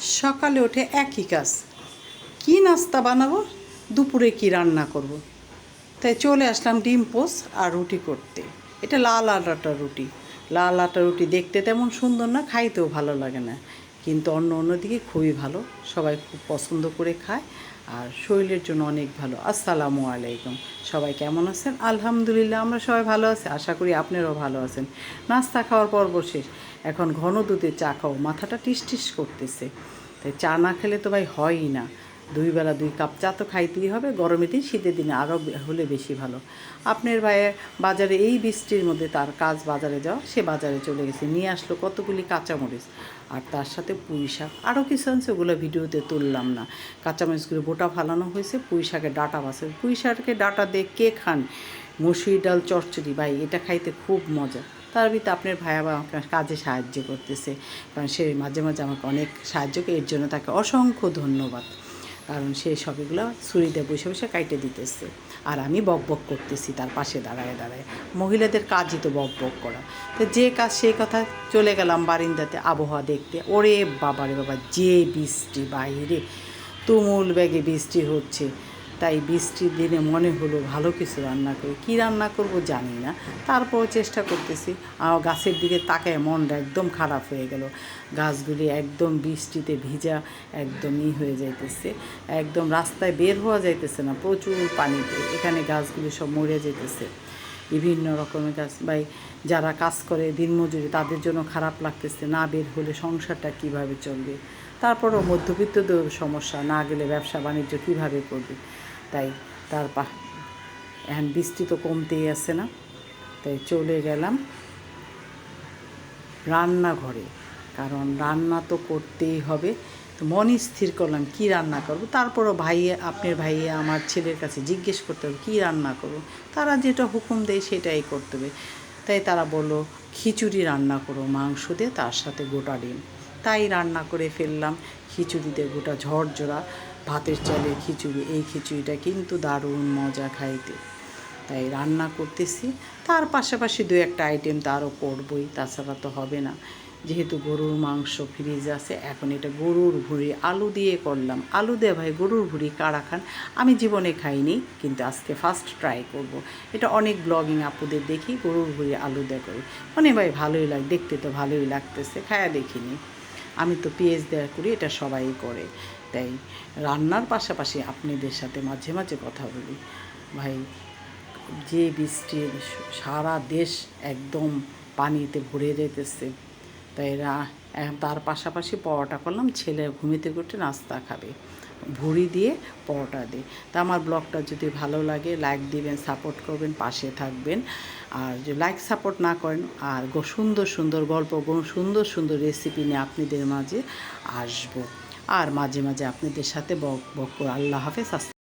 সকালে উঠে একই কাজ, কী নাস্তা বানাবো, দুপুরে কী রান্না করব। তাই চলে আসলাম ডিম পোস্ট আর রুটি করতে। এটা লাল আটার রুটি। লাল আটার রুটি দেখতে তেমন সুন্দর না, খাইতেও ভালো লাগে না, কিন্তু অন্যদিকে খুবই ভালো, সবাই খুব পছন্দ করে খায় আর শরীরের জন্য অনেক ভালো। আসসালামু আলাইকুম, সবাই কেমন আছেন? আলহামদুলিল্লাহ, আমরা সবাই ভালো আছি, আশা করি আপনারাও ভালো আছেন। নাস্তা খাওয়ার পর্ব শেষ, এখন ঘন দুধে চা খাও, মাথাটা টিস টিস করতেছে। তাই চা না খেলে তো ভাই হয়ই না, 2 কাপ চা তো খাইতেই হবে। গরমের দিন, শীতের দিনে আরও হলে বেশি ভালো। আপনার ভাইয়ের বাজারে এই বৃষ্টির মধ্যে তার কাজ বাজারে যাওয়া, সে বাজারে চলে গেছে, নিয়ে আসলো কতগুলি কাঁচামরিচ আর তার সাথে পুঁই শাক, আরও কিছু আনছে, ওগুলো ভিডিওতে তুললাম না। কাঁচামরিচগুলো বোটা ফালানো হয়েছে, পুঁই শাকের ডাঁটা বাছে। পুঁই শাকের ডাঁটা দিয়ে কে খান? মসুরি ডাল চচ্চড়ি, ভাই এটা খাইতে খুব মজা। তার ভিতরে আপনার ভাই আবার আমাকে কাজে সাহায্য করতেছে, কারণ সে মাঝে মাঝে আমাকে অনেক সাহায্য করে, এর জন্য তাকে অসংখ্য ধন্যবাদ। কারণ সে সবগুলো ছুরিতে বসে বসে কাইটে দিতেছে আর আমি বক বক করতেছি তার পাশে দাঁড়ায় দাঁড়ায়। মহিলাদের কাজই তো বক বক করা। তো যে কাজ সেই কথা, চলে গেলাম বারিন্দাতে আবহাওয়া দেখতে। ওরে বাবা রে বাবা, যে বৃষ্টি বাইরে, তুমুল বেগে বৃষ্টি হচ্ছে। তাই বৃষ্টির দিনে মনে হলো ভালো কিছু রান্না করি। কী রান্না করব জানি না, তারপরও চেষ্টা করতেছি। আর গাছের দিকে তাকায় মনটা একদম খারাপ হয়ে গেল। গাছগুলি একদম বৃষ্টিতে ভিজা, একদমই হয়ে যাইতেছে, একদম রাস্তায় বের হওয়া যাইতেছে না, প্রচুর পানিতে। এখানে গাছগুলি সব মরে যেতেছে, বিভিন্ন রকমের গাছ। ভাই যারা কাজ করে দিনমজুরি, তাদের জন্য খারাপ লাগতেছে, না বের হলে সংসারটা কিভাবে চলবে। তারপরও মধ্যবিত্তদের সমস্যা, না গেলে ব্যবসা বাণিজ্য কীভাবে করবে। তাই এখন বৃষ্টি তো কমতেই আসে না, তাই চলে গেলাম রান্নাঘরে, কারণ রান্না তো করতেই হবে। তো মন স্থির করলাম কী রান্না করব। তারপরও আপনার ভাইয়ে আমার ছেলের কাছে জিজ্ঞেস করতে হবে কী রান্না করব। তারা যেটা হুকুম দেয় সেটাই করতে হবে। তাই তারা বললো খিচুড়ি রান্না করো মাংস দিয়ে, তার সাথে গোটা ডিম। তাই রান্না করে ফেললাম খিচুড়িতে, গোটা ঝরঝরা ভাতের চালের খিচুড়ি। এই খিচুড়িটা কিন্তু দারুণ মজা খাইতে, তাই রান্না করতেছি। তার পাশাপাশি 2-1টা আইটেম তো আরও করবই, তাছাড়া তো হবে না। যেহেতু গরুর মাংস ফ্রিজ আছে, এখন এটা গরুর ভুঁড়ি আলু দিয়ে করলাম। আলু দিয়ে ভাই গরুর ভুঁড়ি কারা খান? আমি জীবনে খাইনি, কিন্তু আজকে ফার্স্ট ট্রাই করব। এটা অনেক ব্লগিং আপুদের দেখি গরুর ভুঁড়ি আলু দিয়ে করি, মানে ভাই ভালোই লাগে, দেখতে তো ভালোই লাগতেছে, খায়া দেখিনি। আমি তো পেঁয়াজ দেওয়া করি, এটা সবাই করে। তাই রান্নার পাশাপাশি আপনাদের সাথে মাঝে মাঝে কথা বলি। ভাই যে বৃষ্টি, সারা দেশ একদম পানিতে ভরে যেতেছে। তাই তার পাশাপাশি পরোটা করলাম, ছেলে ঘুমিতে করতে নাস্তা খাবে, ভুড়ি দিয়ে পরোটা দিয়ে। তা আমার ব্লগটা যদি ভালো লাগে লাইক দিবেন, সাপোর্ট করবেন, পাশে থাকবেন। আর যে লাইক সাপোর্ট না করেন, আর সুন্দর সুন্দর গল্প, সুন্দর সুন্দর রেসিপি নিয়ে আপনাদের মাঝে আসবো, আর মাঝে মাঝে আপনাদের সাথে বক বক করে। আল্লাহ হাফেজ।